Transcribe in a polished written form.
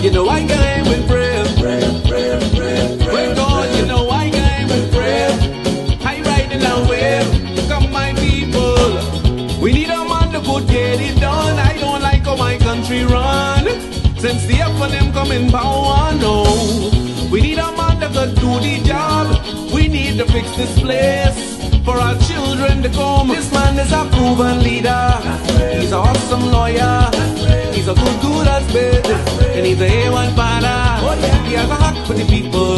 you know I came with prayer. Well, God, you know I came with prayer. I riding a wave, come my people. We need a man to could get it done. I don't like how my country run. Since the F and them come in power, no. We need a man that could do the job. We need to fix this place for our children to come. This man is a proven leader. He's an awesome lawyer. He's a good husband. And he's a A1 father. He has a heart for the people.